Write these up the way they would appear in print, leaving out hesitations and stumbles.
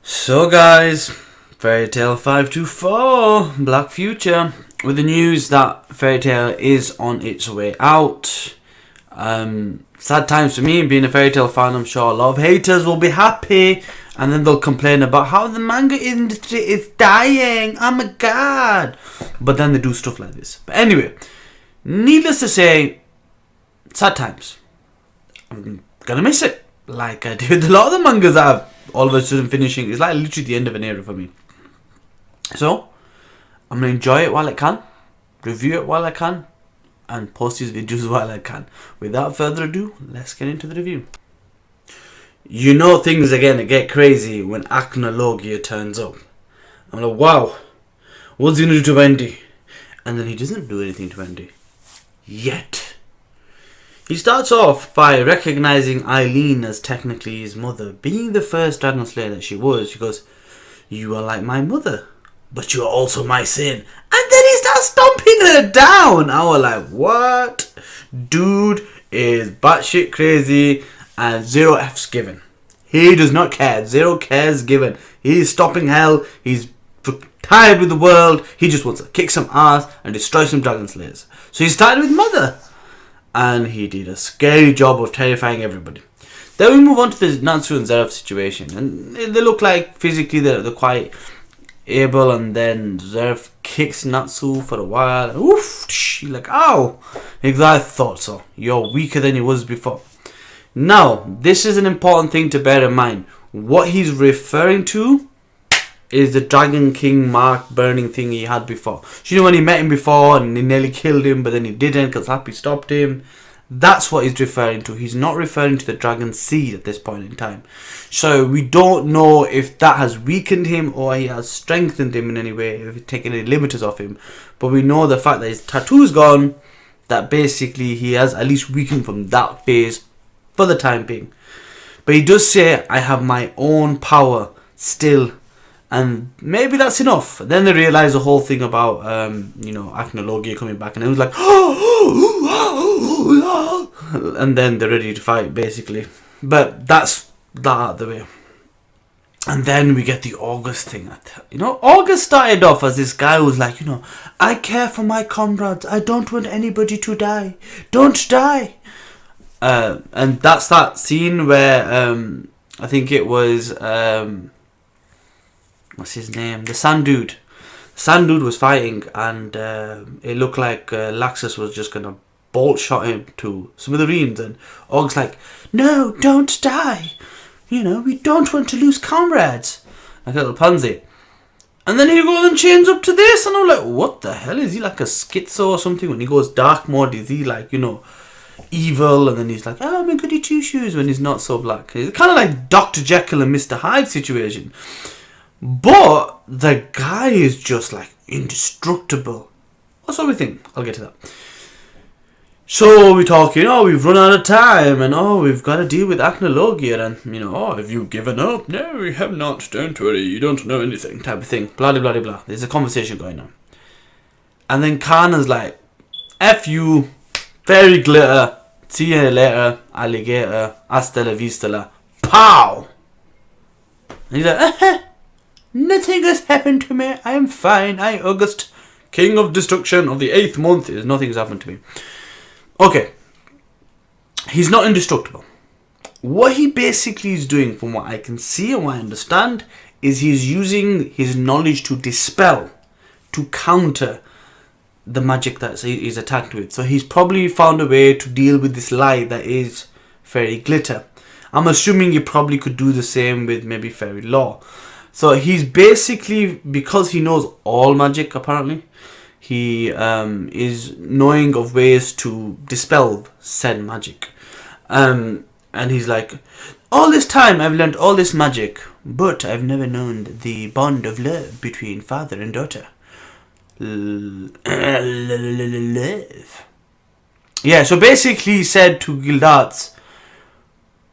So guys, Fairy Tail 524 Black Future with the news that Fairy Tail is on its way out. Sad times for me, being a Fairy Tail fan. I'm sure a lot of haters will be happy and then they'll complain about how the manga industry is dying. Oh my god. But then they do stuff like this. But anyway, needless to say, sad times. I'm gonna miss it. Like I did with a lot of the mangas that I've all of a sudden finishing. It's like literally the end of an era for me. So I'm gonna enjoy it while I can, review it while I can, and post these videos while I can. Without further ado, let's get into the review. You know things are gonna get crazy when Acnologia turns up. I'm like, wow, what's he gonna do to Wendy? And then he doesn't do anything to Wendy. Yet. He starts off by recognizing Eileen as technically his mother. Being the first Dragon Slayer that she was, she goes, "You are like my mother, but you are also my sin." And then he starts stomping her down. I was like, what? Dude is batshit crazy and zero F's given. He does not care. Zero cares given. He's stopping hell. He's tired with the world. He just wants to kick some ass and destroy some Dragon Slayers. So he started with mother. And he did a scary job of terrifying everybody. Then we move on to the Natsu and Zeref situation. And they look like physically they're quite able. And then Zeref kicks Natsu for a while. And oof, she's like, ow. I thought so. You're weaker than you was before. Now, this is an important thing to bear in mind. What he's referring to is the Dragon King mark burning thing he had before. So you know when he met him before and he nearly killed him, but then he didn't because Happy stopped him. That's what he's referring to. He's not referring to the Dragon Seed at this point in time. So we don't know if that has weakened him or he has strengthened him in any way, if he's taken any limiters off him. But we know the fact that his tattoo's gone, that basically he has at least weakened from that phase for the time being. But he does say, I have my own power still. And maybe that's enough. Then they realise the whole thing about, Acnologia coming back. And it was like, and then they're ready to fight, basically. But that's that out of the way. And then we get the August thing. August started off as this guy who was like, I care for my comrades. I don't want anybody to die. Don't die. And that's that scene where, I think it was... what's his name? The Sand Dude. The Sand Dude was fighting and it looked like Laxus was just going to bolt shot him to smithereens, and Og's like, no, don't die. We don't want to lose comrades. Like a little pansy. And then he goes and chains up to this, and I'm like, what the hell? Is he like a schizo or something? When he goes dark mode, is he like, evil? And then he's like, oh, my goody two shoes, when he's not so black. It's kind of like Dr. Jekyll and Mr. Hyde situation. But the guy is just like indestructible. That's what we think. I'll get to that. So we talk, we've run out of time, and we've got to deal with Acnologia, and have you given up? No, we have not. Don't worry, you don't know anything, type of thing. Blah blah blah blah. There's a conversation going on, and then Kana's like, "F you, fairy glitter. See you later, alligator. Hasta la vista la." Pow. And he's like, nothing has happened to me. I am fine. August, king of destruction of the 8th month, nothing has happened to me. Okay. He's not indestructible. What he basically is doing, from what I can see and what I understand, is he's using his knowledge to dispel, to counter the magic that he's attacked with. So he's probably found a way to deal with this lie that is fairy glitter. I'm assuming you probably could do the same with maybe fairy law. So he's basically, because he knows all magic apparently, he is knowing of ways to dispel said magic. And he's like, all this time I've learned all this magic, but I've never known the bond of love between father and daughter. Love. Yeah, so basically he said to Gildarts,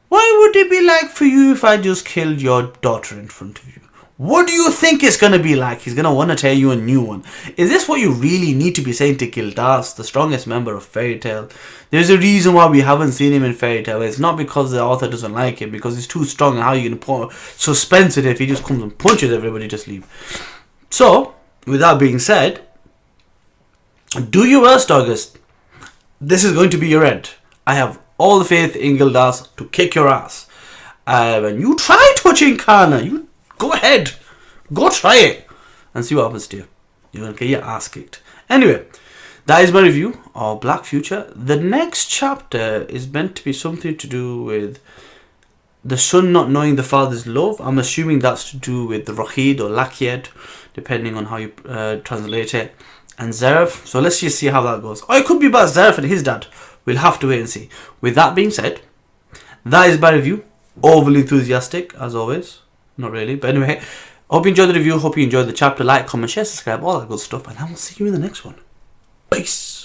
what would it be like for you if I just killed your daughter in front of you? What do you think it's going to be like? He's going to want to tell you a new one. Is this what you really need to be saying to Gildas, the strongest member of Fairy Tail? There's a reason why we haven't seen him in Fairy Tail. It's not because the author doesn't like him, because he's too strong. And how are you going to put suspense in it if he just comes and punches everybody to sleep? So, with that being said, do your worst, August. This is going to be your end. I have all the faith in Gildas to kick your ass. And you try touching Kana. You go ahead. Go try it. And see what happens to you. You're going to get your ass kicked. Anyway, that is my review of Black Future. The next chapter is meant to be something to do with the son not knowing the father's love. I'm assuming that's to do with the Rahid or Lakied, depending on how you translate it. And Zeref. So let's just see how that goes. Or it could be about Zeref and his dad. We'll have to wait and see. With that being said, that is my review. Overly enthusiastic, as always. Not really, but anyway. Hope you enjoyed the review. Hope you enjoyed the chapter. Like, comment, share, subscribe, all that good stuff. And I will see you in the next one. Peace.